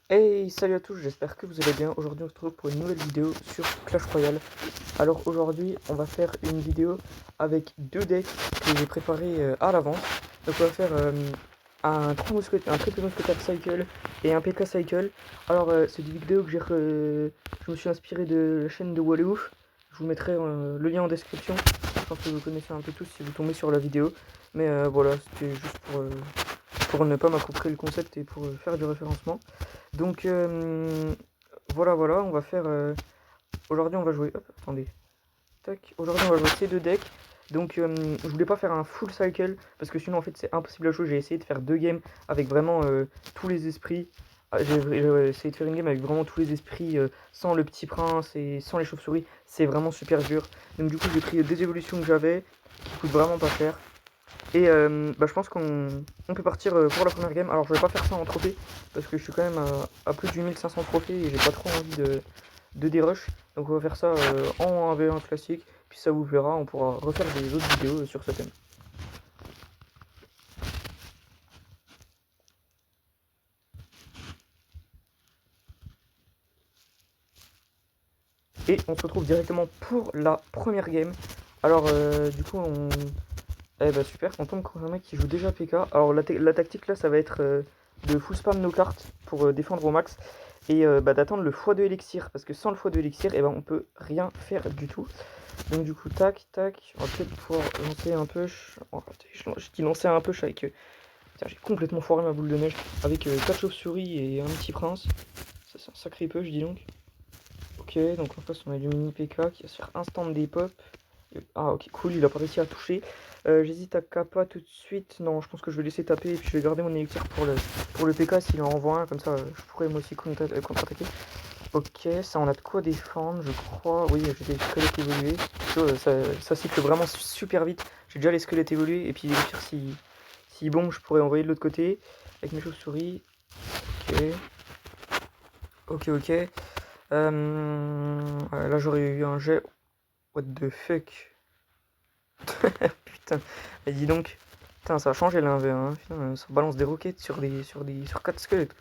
Hey, salut à tous, j'espère que vous allez bien. Aujourd'hui on se retrouve pour une nouvelle vidéo sur Clash Royale. Alors aujourd'hui on va faire une vidéo avec deux decks que j'ai préparés à l'avance. Donc on va faire un triple mousquetaire cycle et un PK cycle. Alors c'est des vidéos que je me suis inspiré de la chaîne de Wallouf. Je vous mettrai le lien en description. Je pense que vous connaissez un peu tous si vous tombez sur la vidéo. Mais voilà, c'était juste pour ne pas m'approprier le concept et pour faire du référencement. Donc voilà, on va faire... aujourd'hui on va jouer... Hop, attendez. Tac. Aujourd'hui on va jouer ces deux decks. Donc je voulais pas faire un full cycle parce que sinon en fait c'est impossible à jouer. J'ai essayé de faire deux games avec vraiment tous les esprits. J'ai essayé de faire une game avec vraiment tous les esprits sans le petit prince et sans les chauves-souris. C'est vraiment super dur. Donc du coup j'ai pris des évolutions que j'avais qui coûtent vraiment pas cher. Et je pense qu'on peut partir pour la première game. Alors je vais pas faire ça en trophée parce que je suis quand même à plus de 8500 trophées et j'ai pas trop envie de dérush. Donc on va faire ça en 1v1 classique. Puis ça vous verra, on pourra refaire des autres vidéos sur ce thème. Et on se retrouve directement pour la première game. Alors du coup on... Eh bah super, on tombe contre un mec qui joue déjà PK. Alors la tactique là ça va être de full spam nos cartes pour défendre au max. Et d'attendre le x2 élixir. Parce que sans le x2 élixir, eh ben, on peut rien faire du tout. Donc du coup tac tac. On va peut-être pouvoir lancer un push. Oh, je dis lancer un push avec... Tiens, j'ai complètement foiré ma boule de neige. Avec 4 chauves-souris et un petit prince. Ça c'est un sacré push dis donc. Ok, donc en face on a du mini PK qui va se faire instant des pop. Ah ok cool, il a pas réussi à toucher. J'hésite à Kappa tout de suite. Non, je pense que je vais laisser taper et puis je vais garder mon élixir pour le PK s'il en envoie un, comme ça je pourrais moi aussi contre-attaquer. Ok, ça on a de quoi défendre, je crois. Oui, j'ai des squelettes évolués. Ça cycle vraiment super vite. J'ai déjà les squelettes évolués et puis au pire si bon je pourrais envoyer de l'autre côté avec mes chauves-souris. Ok. Là j'aurais eu un jet. What the fuck. Putain, mais dis donc. Putain, ça a changé l'1v1. Hein. Putain, ça balance des roquettes sur 4 squelettes.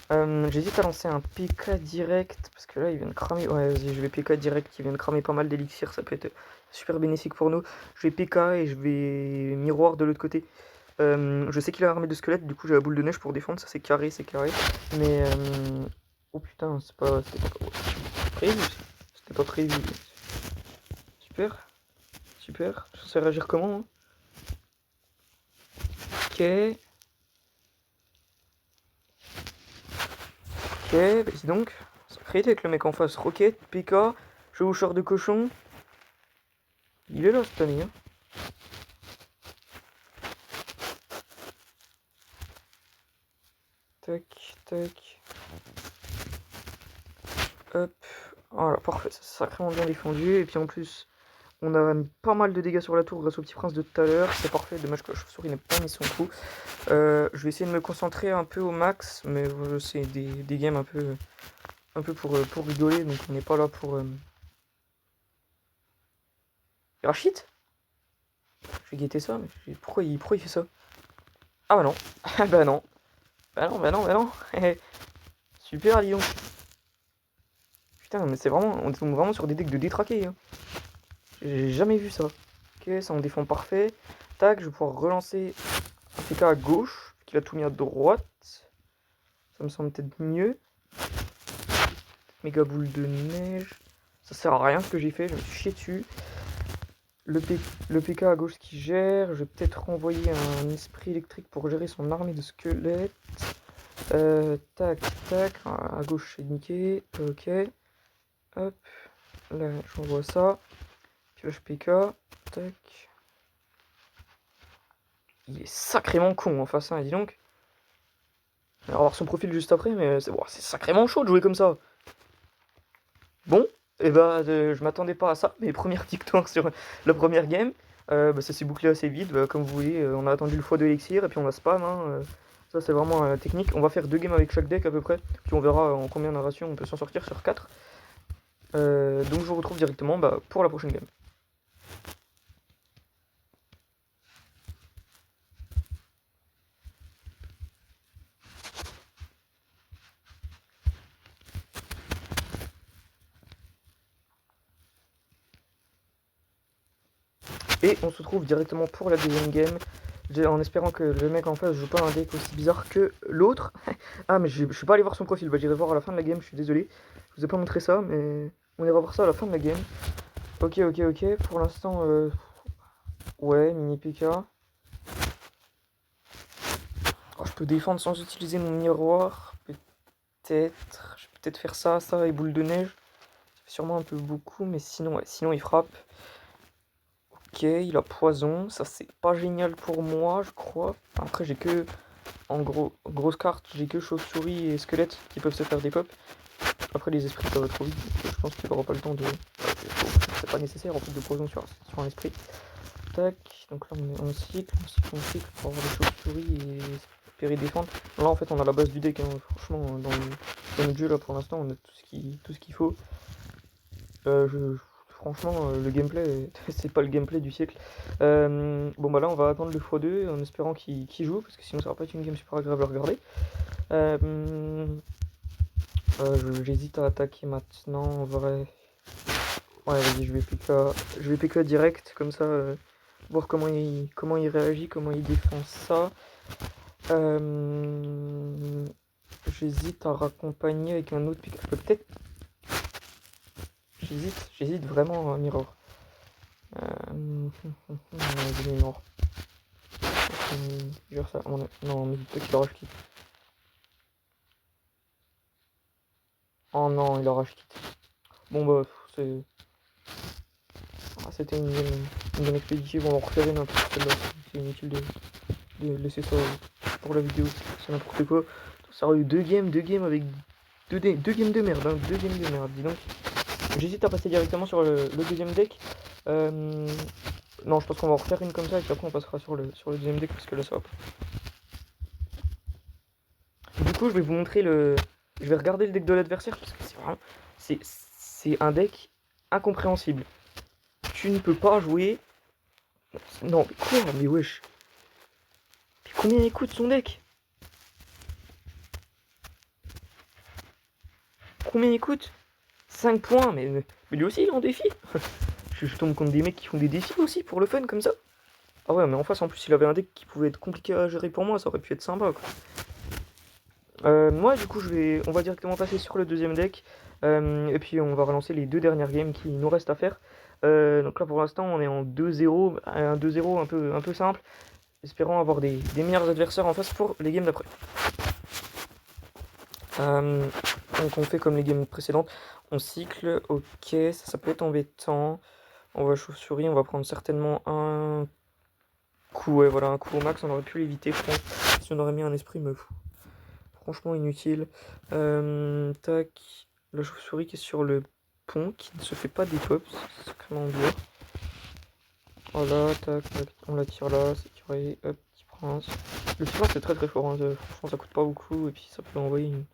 J'hésite à lancer un PK direct. Parce que là, il vient de cramer. Ouais, vas-y, je vais PK direct. Il vient de cramer pas mal d'élixir. Ça peut être super bénéfique pour nous. Je vais PK et je vais miroir de l'autre côté. Je sais qu'il a armé de squelettes. Du coup, j'ai la boule de neige pour défendre. Ça, c'est carré, c'est carré. Mais. Oh putain, c'était pas prévu. C'était pas prévu. Super. Je sais réagir comment hein. Ok, vas-y donc. Sacré avec le mec en face. Rocket, PK, chevaucheur de cochon. Il est là cette année. Hein. Tac. Hop. Voilà, parfait. C'est sacrément bien défendu. Et puis en plus, on a mis pas mal de dégâts sur la tour grâce au petit prince de tout à l'heure. C'est parfait. Dommage que la chauve-souris n'ait pas mis son coup. Je vais essayer de me concentrer un peu au max. Mais c'est des games un peu pour rigoler. Donc on n'est pas là pour... Rachid. Je vais guetter ça, mais pourquoi il fait ça? Ah bah non. Bah non. Bah non. Super, dis donc. Putain, mais c'est vraiment... On tombe vraiment sur des decks de détraqués. Hein. J'ai jamais vu ça. Ok, ça on défend parfait. Tac, je vais pouvoir relancer un PK à gauche. Qu'il a tout mis à droite. Ça me semble peut-être mieux. Méga boule de neige. Ça sert à rien ce que j'ai fait, je me suis chié dessus. Le PK à gauche qui gère. Je vais peut-être renvoyer un esprit électrique pour gérer son armée de squelettes. Tac. À gauche c'est niqué. Ok. Hop. Là j'envoie ça. Pioche PK. Tac. Il est sacrément con en face, hein, dis donc. On va voir son profil juste après, mais c'est sacrément chaud de jouer comme ça. Bon, et je m'attendais pas à ça. Mes premières victoires sur la première game, ça s'est bouclé assez vite. Comme vous voyez, on a attendu le x2 élixir et puis on a spam. Hein, ça c'est vraiment technique. On va faire 2 games avec chaque deck à peu près. Puis on verra en combien de rations on peut s'en sortir sur 4. Donc je vous retrouve directement pour la prochaine game. Et on se retrouve directement pour la deuxième game, en espérant que le mec en face joue pas un deck aussi bizarre que l'autre. Ah mais je suis pas allé voir son profil, bah j'irai voir à la fin de la game, je suis désolé. Je vous ai pas montré ça, mais on ira voir ça à la fin de la game. Ok, pour l'instant, ouais, mini PK. Oh, je peux défendre sans utiliser mon miroir, peut-être. Je vais peut-être faire ça et boule de neige. Ça fait sûrement un peu beaucoup, mais sinon, ouais, sinon il frappe. Ok, il a poison, ça c'est pas génial pour moi, je crois. Après j'ai que, en gros, grosse carte, j'ai que chauve-souris et squelette qui peuvent se faire des pops. Après les esprits ça va trop vite, donc je pense qu'il aura pas le temps de... c'est pas nécessaire en fait de poison sur un esprit. Tac, donc là on cycle pour avoir les chauves-souris et espérer défendre. Là en fait on a la base du deck, hein. Franchement dans notre jeu là pour l'instant on a tout ce qu'il faut. Franchement, le gameplay, c'est pas le gameplay du siècle. Bon bah là on va attendre le x2 en espérant qu'il joue, parce que sinon ça va pas être une game super agréable à regarder. J'hésite à attaquer maintenant en vrai. Ouais vas-y, je vais PK direct, comme ça, voir comment il réagit, comment il défend ça. J'hésite à raccompagner avec un autre PK. Je peux peut-être... J'hésite vraiment à Mirror. Il est mort. Genre ça. Non, mais dis-toi qu'il a rush kit. Oh non, il a rush kit. Bon bah, c'est. Ah, c'était une game expéditive. On va en refaire une après celle-là. C'est inutile de laisser ça pour la vidéo. C'est n'importe quoi. Ça aurait eu deux games avec deux games de merde. Hein, deux games de merde, dis donc. J'hésite à passer directement sur le deuxième deck. Non, je pense qu'on va en refaire une comme ça et puis après on passera sur le deuxième deck parce que là ça va pas. Du coup, je vais vous montrer le. Je vais regarder le deck de l'adversaire parce que c'est vraiment. C'est un deck incompréhensible. Tu ne peux pas jouer. Non, mais quoi? Mais wesh. Mais combien il coûte son deck? Combien il coûte? 5 points, mais lui aussi il est en défi. Je tombe contre des mecs qui font des défis aussi pour le fun comme ça. Ah ouais, mais en face en plus il avait un deck qui pouvait être compliqué à gérer pour moi, ça aurait pu être sympa quoi. Moi du coup on va directement passer sur le deuxième deck et puis on va relancer les deux dernières games qui nous restent à faire. Donc là pour l'instant on est en 2-0, un 2-0 un peu simple, espérant avoir des meilleurs adversaires en face pour les games d'après. Donc on fait comme les games précédentes, on cycle, ok, ça peut être embêtant. On va chauve-souris, on va prendre certainement un coup, ouais voilà, un coup au max, on aurait pu l'éviter je pense, si on aurait mis un esprit me fout. Franchement inutile. Tac. La chauve-souris qui est sur le pont, qui ne se fait pas des pops, c'est sacrément dur. Voilà, tac, on la tire là, c'est tiré, hop, petit prince. Le petit prince c'est très fort, hein, franchement ça coûte pas beaucoup, et puis ça peut envoyer une...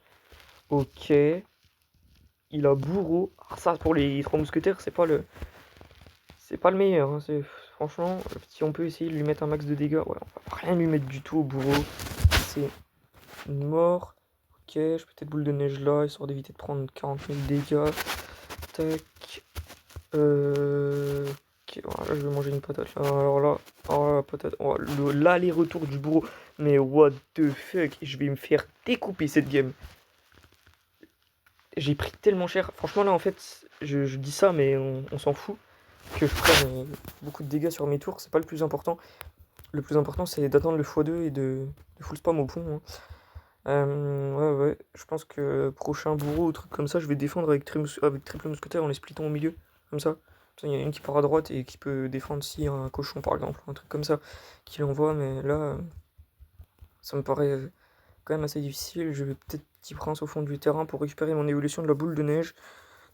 Ok. Il a bourreau. Alors ça pour les 3 mousquetaires, c'est pas le meilleur, hein, franchement, si on peut essayer de lui mettre un max de dégâts, ouais, on va rien lui mettre du tout au bourreau. C'est une mort. Ok, je peux peut-être boule de neige là, histoire d'éviter de prendre 40 000 dégâts. Tac. Ok, voilà, je vais manger une patate là. Alors là, oh la patate. Oh, l'aller-retour du bourreau. Mais what the fuck, je vais me faire découper cette game. J'ai pris tellement cher. Franchement là en fait, je dis ça mais on s'en fout. Que je prenne beaucoup de dégâts sur mes tours, c'est pas le plus important. Le plus important c'est d'attendre le x2 et de full spam au pont. Hein. Ouais, je pense que prochain bourreau ou truc comme ça, je vais défendre avec triple mousquetaire en les splittant au milieu, comme ça. Il y en a une qui part à droite et qui peut défendre si un cochon par exemple, un truc comme ça, qui l'envoie, mais là, ça me paraît quand même assez difficile. Je vais peut-être petit prince au fond du terrain pour récupérer mon évolution de la boule de neige.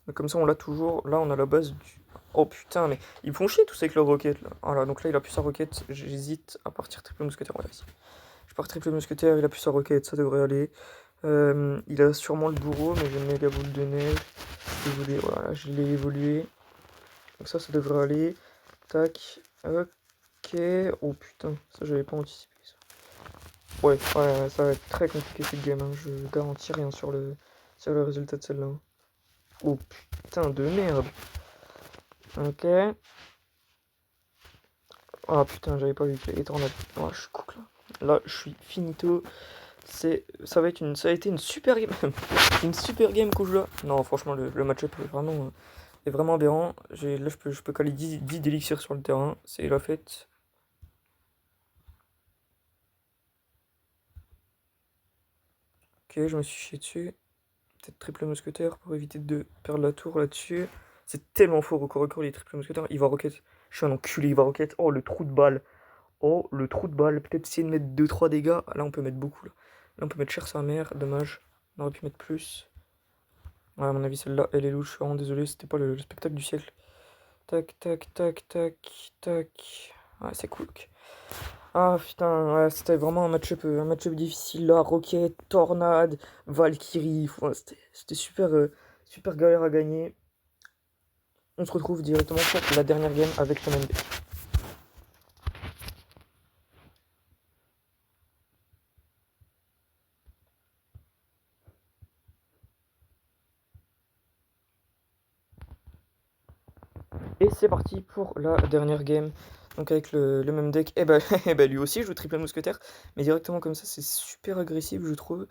Mais comme ça, on l'a toujours. Là, on a la base du... Oh putain, mais ils me font chier tous avec leur roquette là. Voilà, donc là, il a plus sa roquette. J'hésite à partir triple mousquetaire. Ouais, vas-y. Je pars triple mousquetaire, il a plus sa roquette, ça devrait aller. Il a sûrement le bourreau, mais j'ai une méga boule de neige. Voilà, je l'ai évolué. Donc ça devrait aller. Tac. Ok. Oh putain, ça j'avais pas anticipé ça. Ouais, ça va être très compliqué cette game. Hein. Je garantis rien sur le résultat de celle-là. Oh putain de merde. Ok. Ah putain, j'avais pas vu qu'il y avait tornade. Oh, je suis cook là. Là, je suis finito. Ça a été une super game. Une super game que je joue là. Non, franchement, le match-up est vraiment aberrant. Là, je peux caler 10 d'élixirs sur le terrain. C'est la fête. Ok, je me suis chié dessus. Peut-être triple mousquetaire pour éviter de perdre la tour là-dessus. C'est tellement fort au corps à corps les triple mousquetaires. Il va rocket. Je suis un enculé, il va rocket. Oh, le trou de balle. Oh, le trou de balle. Peut-être essayer de mettre 2-3 dégâts. Ah, là, on peut mettre beaucoup. Là, on peut mettre cher sa mère. Dommage. On aurait pu mettre plus. Ouais, à mon avis, celle-là, elle est louche. Je suis vraiment désolé. C'était pas le spectacle du siècle. Tac, tac, tac, tac, tac. Ouais, c'est cool. Ok. Ah putain, ouais, c'était vraiment un match-up difficile là. Rocket, Tornade, Valkyrie. Ouais, c'était super, super galère à gagner. On se retrouve directement pour la dernière game avec le même deck. Et c'est parti pour la dernière game. Donc avec le même deck. Et bah, eh bah lui aussi, je joue triple mousquetaire. Mais directement comme ça, c'est super agressif, je trouve.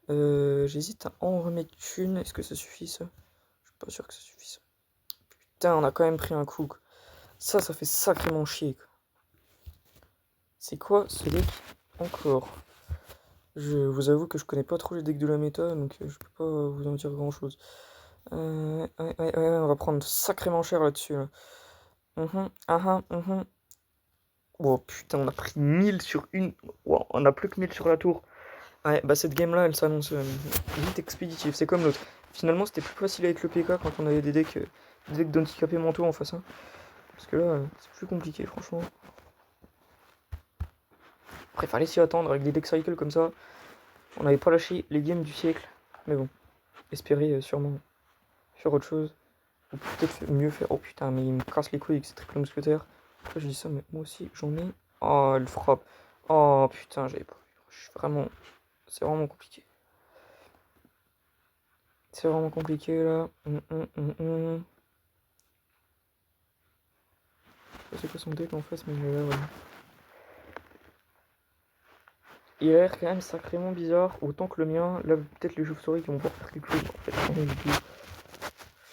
J'hésite à en remettre une. Est-ce que ça suffit ça? Je suis pas sûr que ça suffise. Putain, on a quand même pris un coup, quoi. Ça fait sacrément chier, quoi. C'est quoi ce deck encore? Je vous avoue que je connais pas trop les decks de la méta, donc je peux pas vous en dire grand chose. Ouais, on va prendre sacrément cher là-dessus. Là. Oh putain, on a pris 1000 sur une. Wow, on a plus que 1000 sur la tour. Ouais, bah cette game là, elle s'annonce vite expéditive. C'est comme l'autre. Finalement, c'était plus facile avec le PK quand on avait des decks d'handicapés mentaux en face. Hein. Parce que là, c'est plus compliqué, franchement. Après, fallait s'y attendre avec des deck cycles comme ça. On n'avait pas lâché les games du siècle. Mais bon, espérer sûrement faire autre chose. Ou peut-être mieux faire. Oh putain, mais il me casse les couilles avec ces triple mousquetaires. Pourquoi je dis ça, mais moi aussi j'en ai. Oh, elle frappe. Oh putain, j'avais pas vu. Je suis vraiment. C'est vraiment compliqué. C'est vraiment compliqué là. C'est quoi son deck en face, mais il a l'air quand même sacrément bizarre. Autant que le mien. Là, peut-être les chauves-souris qui vont pouvoir faire quelque chose. En fait, rien du tout.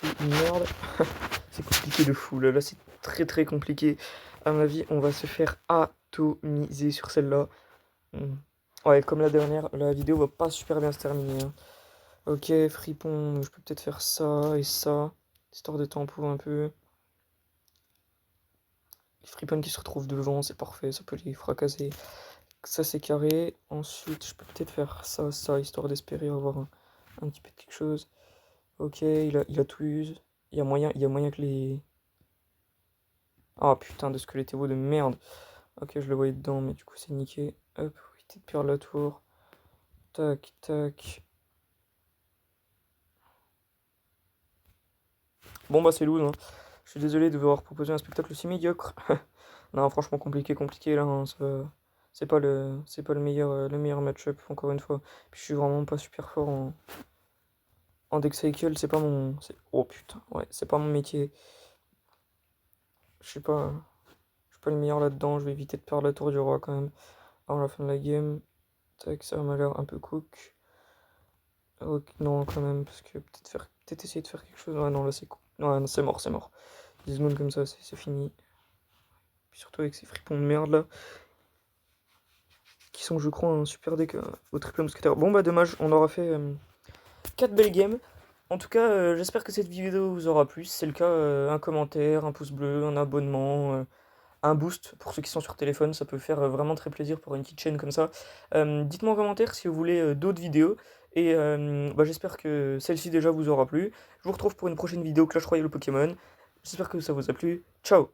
C'est une merde. C'est compliqué de fou. Là, c'est très très compliqué. À mon avis, on va se faire atomiser sur celle-là. Ouais, comme la dernière, la vidéo va pas super bien se terminer. Hein. Ok, fripon, je peux peut-être faire ça et ça, histoire de tempo un peu. Les fripons qui se retrouvent devant, c'est parfait, ça peut les fracasser. Ça c'est carré. Ensuite, je peux peut-être faire ça, histoire d'espérer avoir un petit peu de quelque chose. Ok, il a tout use. Il y a moyen que les... Ah putain de squelettéo de merde. Ok, je le voyais dedans, mais du coup c'est niqué. Hop, éviter de perdre la tour. Tac, tac. Bon bah c'est lourd, hein. Je suis désolé de vous avoir proposé un spectacle aussi médiocre. Non, franchement compliqué là. Hein, c'est pas le meilleur match-up encore une fois. Puis je suis vraiment pas super fort en deck cycle. C'est pas mon, oh putain, ouais, c'est pas mon métier. Je suis pas, je suis pas le meilleur là-dedans. Je vais éviter de perdre la tour du roi quand même avant la fin de la game. Tac, ça m'a l'air un peu cook. Ok, non quand même parce que peut-être essayer de faire quelque chose. Ouais non là c'est cool. Ouais, non, c'est mort, c'est mort. 10 secondes comme ça, c'est fini. Puis surtout avec ces fripons de merde là. Qui sont, je crois, un super deck au triple mousquetaire. Bon, bah, dommage, on aura fait 4 belles games. En tout cas, j'espère que cette vidéo vous aura plu. Si c'est le cas, un commentaire, un pouce bleu, un abonnement, un boost pour ceux qui sont sur téléphone. Ça peut faire vraiment très plaisir pour une petite chaîne comme ça. Dites-moi en commentaire si vous voulez d'autres vidéos. Et bah, j'espère que celle-ci déjà vous aura plu. Je vous retrouve pour une prochaine vidéo Clash Royale ou Pokémon. J'espère que ça vous a plu. Ciao!